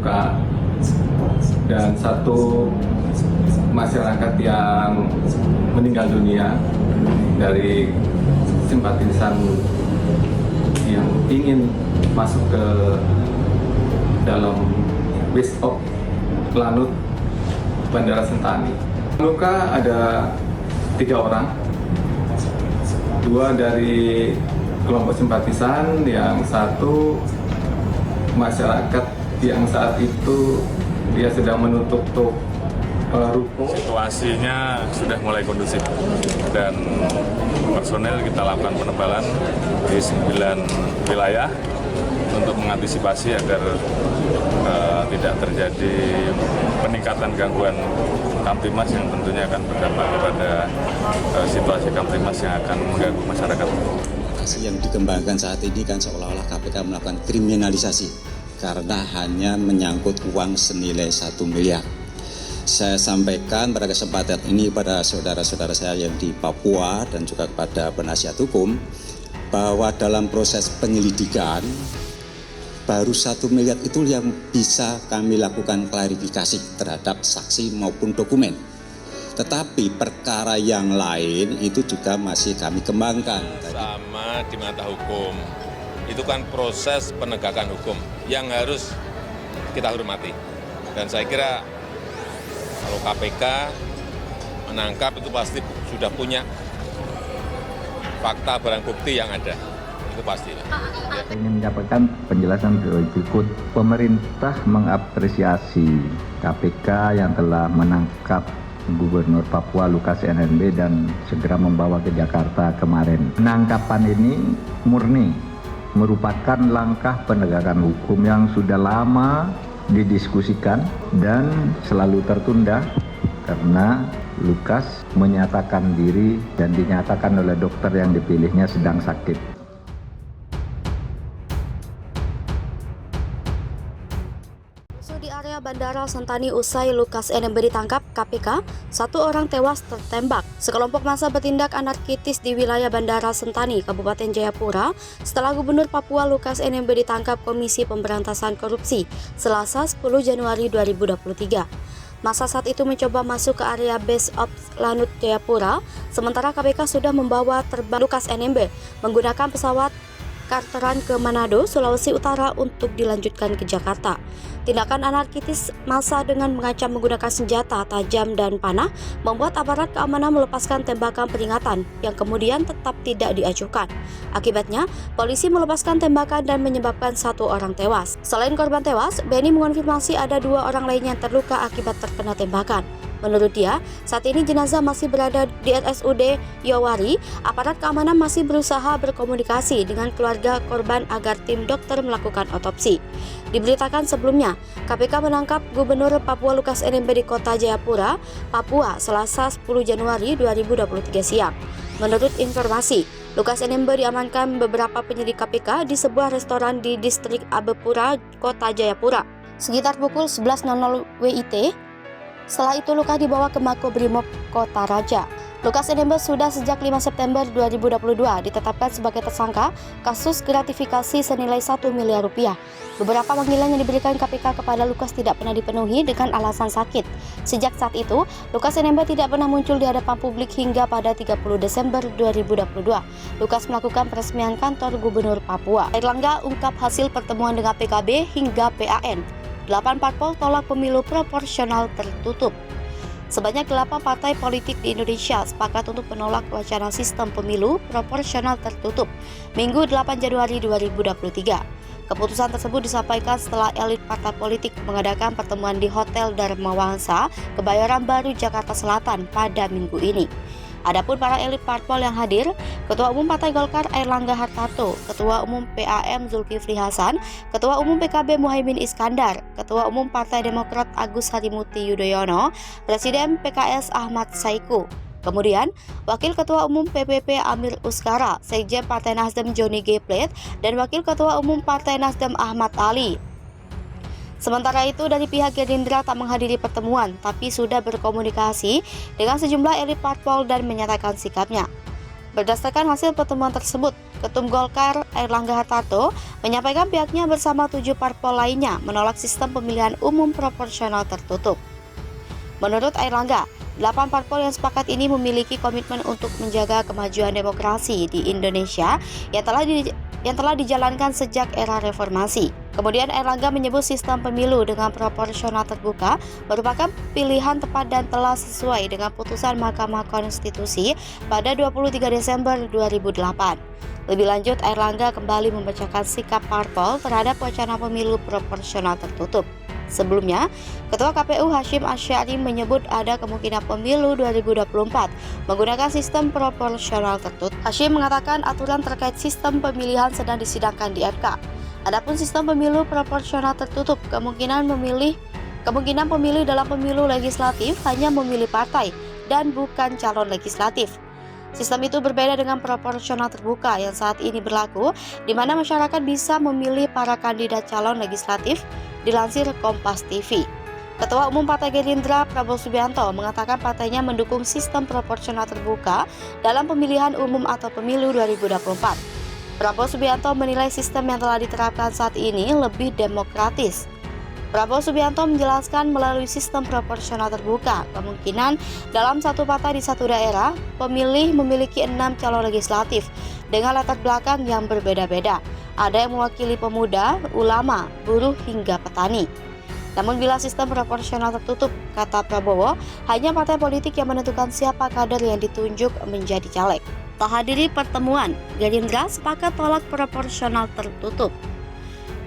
luka dan satu masyarakat yang meninggal dunia dari simpatisan yang ingin masuk ke dalam base of Lanut Bandara Sentani. Luka ada 3 orang, 2 dari kelompok simpatisan, yang satu masyarakat yang saat itu dia sedang menutup ruko. Situasinya sudah mulai kondusif dan personel kita lakukan penebalan di 9 wilayah untuk mengantisipasi agar tidak terjadi peningkatan gangguan Kamtimas yang tentunya akan berdampak kepada situasi Kamtimas yang akan mengganggu masyarakat. Yang dikembangkan saat ini kan seolah-olah KPK melakukan kriminalisasi karena hanya menyangkut uang senilai 1 miliar. Saya sampaikan pada kesempatan ini pada saudara-saudara saya yang di Papua dan juga kepada penasihat hukum bahwa dalam proses penyelidikan baru 1 miliar itu yang bisa kami lakukan klarifikasi terhadap saksi maupun dokumen. Tetapi perkara yang lain itu juga masih kami kembangkan. Sama di mata hukum, itu kan proses penegakan hukum yang harus kita hormati. Dan saya kira kalau KPK menangkap itu pasti sudah punya fakta barang bukti yang ada, itu pasti. Saya ingin menyampaikan penjelasan berikut. Pemerintah mengapresiasi KPK yang telah menangkap Gubernur Papua Lukas NMB dan segera membawa ke Jakarta kemarin. Penangkapan ini murni merupakan langkah penegakan hukum yang sudah lama didiskusikan dan selalu tertunda karena Lukas menyatakan diri dan dinyatakan oleh dokter yang dipilihnya sedang sakit. Di area Bandara Sentani usai Lukas NMB ditangkap KPK, 1 orang tewas tertembak. Sekelompok massa bertindak anarkitis di wilayah Bandara Sentani, Kabupaten Jayapura, setelah Gubernur Papua Lukas NMB ditangkap Komisi Pemberantasan Korupsi, Selasa 10 Januari 2023. Massa saat itu mencoba masuk ke area base of Lanut Jayapura, sementara KPK sudah membawa terbang Lukas NMB menggunakan pesawat charteran ke Manado, Sulawesi Utara untuk dilanjutkan ke Jakarta. Tindakan anarkitis massa dengan mengancam menggunakan senjata tajam dan panah membuat aparat keamanan melepaskan tembakan peringatan yang kemudian tetap tidak diajukan. Akibatnya, polisi melepaskan tembakan dan menyebabkan 1 orang tewas. Selain korban tewas, Benny mengonfirmasi ada 2 orang lainnya yang terluka akibat terkena tembakan. Menurut dia, saat ini jenazah masih berada di RSUD Yowari. Aparat keamanan masih berusaha berkomunikasi dengan keluarga korban agar tim dokter melakukan otopsi. Diberitakan sebelumnya, KPK menangkap Gubernur Papua Lukas NMB di Kota Jayapura, Papua, Selasa 10 Januari 2023 siang. Menurut informasi, Lukas NMB diamankan beberapa penyidik KPK di sebuah restoran di distrik Abepura, Kota Jayapura, sekitar pukul 11.00 WIT. Setelah itu Lukas dibawa ke Makobrimob Kota Raja. Lukas NMB sudah sejak 5 September 2022 ditetapkan sebagai tersangka kasus gratifikasi senilai 1 miliar rupiah. Beberapa panggilan yang diberikan KPK kepada Lukas tidak pernah dipenuhi dengan alasan sakit. Sejak saat itu, Lukas NMB tidak pernah muncul di hadapan publik hingga pada 30 Desember 2022. Lukas melakukan peresmian kantor Gubernur Papua. Airlangga ungkap hasil pertemuan dengan PKB hingga PAN. 8 parpol tolak pemilu proporsional tertutup. Sebanyak 8 partai politik di Indonesia sepakat untuk menolak wacana sistem pemilu proporsional tertutup Minggu 8 Januari 2023. Keputusan tersebut disampaikan setelah elit partai politik mengadakan pertemuan di Hotel Dharma Wangsa, Kebayoran Baru, Jakarta Selatan pada minggu ini. Adapun para elit parpol yang hadir, Ketua Umum Partai Golkar Airlangga Hartarto, Ketua Umum PAM Zulkifli Hasan, Ketua Umum PKB Muhaimin Iskandar, Ketua Umum Partai Demokrat Agus Harimurti Yudhoyono, Presiden PKS Ahmad Saiku. Kemudian, Wakil Ketua Umum PPP Amir Uskara, Sekjen Partai Nasdem Johnny G. Plate, dan Wakil Ketua Umum Partai Nasdem Ahmad Ali. Sementara itu, dari pihak Gerindra tak menghadiri pertemuan, tapi sudah berkomunikasi dengan sejumlah elit parpol dan menyatakan sikapnya. Berdasarkan hasil pertemuan tersebut, Ketum Golkar Airlangga Hartarto menyampaikan pihaknya bersama 7 parpol lainnya menolak sistem pemilihan umum proporsional tertutup. Menurut Airlangga, 8 parpol yang sepakat ini memiliki komitmen untuk menjaga kemajuan demokrasi di Indonesia yang telah dijalankan sejak era reformasi. Kemudian Airlangga menyebut sistem pemilu dengan proporsional terbuka merupakan pilihan tepat dan telah sesuai dengan putusan Mahkamah Konstitusi pada 23 Desember 2008. Lebih lanjut, Airlangga kembali membacakan sikap parpol terhadap wacana pemilu proporsional tertutup. Sebelumnya, Ketua KPU Hasyim Asy'ari menyebut ada kemungkinan pemilu 2024 menggunakan sistem proporsional tertutup. Hasyim mengatakan aturan terkait sistem pemilihan sedang disidangkan di MK. Adapun sistem pemilu proporsional tertutup, kemungkinan pemilih dalam pemilu legislatif hanya memilih partai dan bukan calon legislatif. Sistem itu berbeda dengan proporsional terbuka yang saat ini berlaku, di mana masyarakat bisa memilih para kandidat calon legislatif, dilansir Kompas TV. Ketua Umum Partai Gerindra Prabowo Subianto mengatakan partainya mendukung sistem proporsional terbuka dalam pemilihan umum atau pemilu 2024. Prabowo Subianto menilai sistem yang telah diterapkan saat ini lebih demokratis. Prabowo Subianto menjelaskan melalui sistem proporsional terbuka, kemungkinan dalam satu partai di satu daerah, pemilih memiliki 6 calon legislatif dengan latar belakang yang berbeda-beda. Ada yang mewakili pemuda, ulama, buruh, hingga petani. Namun bila sistem proporsional tertutup, kata Prabowo, hanya partai politik yang menentukan siapa kader yang ditunjuk menjadi caleg. Tak hadiri pertemuan, Gerindra sepakat tolak proporsional tertutup.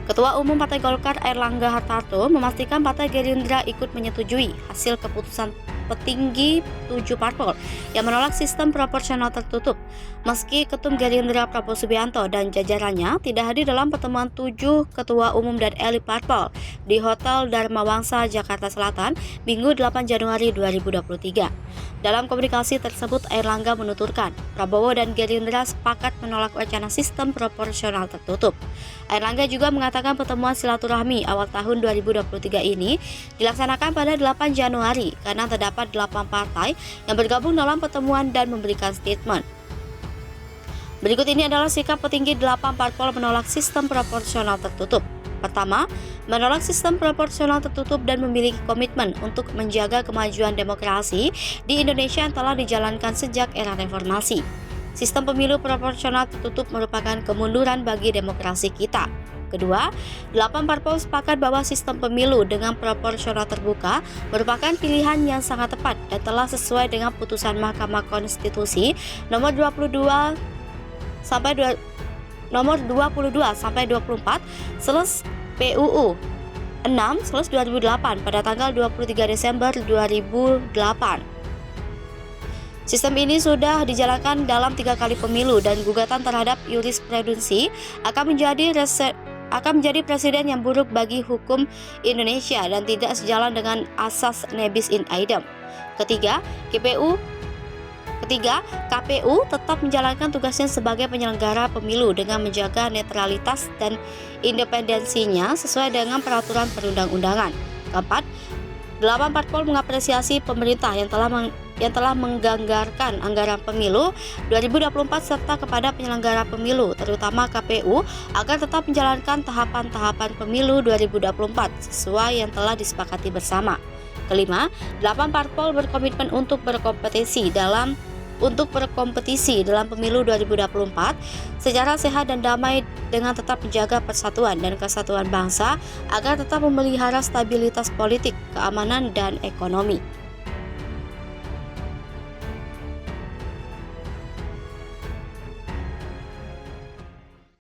Ketua Umum Partai Golkar Airlangga Hartarto memastikan Partai Gerindra ikut menyetujui hasil keputusan petinggi 7 parpol yang menolak sistem proporsional tertutup. Meski Ketum Gerindra Prabowo Subianto dan jajarannya tidak hadir dalam pertemuan 7 Ketua Umum dan elit parpol di Hotel Dharma Wangsa, Jakarta Selatan, Minggu 8 Januari 2023. Dalam komunikasi tersebut, Airlangga menuturkan Prabowo dan Gerindra sepakat menolak wacana sistem proporsional tertutup. Airlangga juga mengatakan pertemuan silaturahmi awal tahun 2023 ini dilaksanakan pada 8 Januari karena terdapat 8 partai yang bergabung dalam pertemuan dan memberikan statement. Berikut ini adalah sikap petinggi 8 parpol menolak sistem proporsional tertutup. Pertama, menolak sistem proporsional tertutup dan memiliki komitmen untuk menjaga kemajuan demokrasi di Indonesia yang telah dijalankan sejak era reformasi. Sistem pemilu proporsional tertutup merupakan kemunduran bagi demokrasi kita. Kedua, 8 parpol sepakat bahwa sistem pemilu dengan proporsional terbuka merupakan pilihan yang sangat tepat dan telah sesuai dengan putusan Mahkamah Konstitusi nomor 22 sampai 24 PUU 6/2008 pada tanggal 23 Desember 2008. Sistem ini sudah dijalankan dalam 3 kali pemilu dan gugatan terhadap jurisprudensi akan menjadi presiden yang buruk bagi hukum Indonesia dan tidak sejalan dengan asas nebis in idem. Ketiga, KPU tetap menjalankan tugasnya sebagai penyelenggara pemilu dengan menjaga netralitas dan independensinya sesuai dengan peraturan perundang-undangan. Keempat, 8 parpol mengapresiasi pemerintah yang telah menganggarkan anggaran pemilu 2024 serta kepada penyelenggara pemilu, terutama KPU, agar tetap menjalankan tahapan-tahapan pemilu 2024 sesuai yang telah disepakati bersama. Kelima, 8 parpol berkomitmen untuk berkompetisi dalam pemilu 2024 secara sehat dan damai dengan tetap menjaga persatuan dan kesatuan bangsa agar tetap memelihara stabilitas politik, keamanan, dan ekonomi.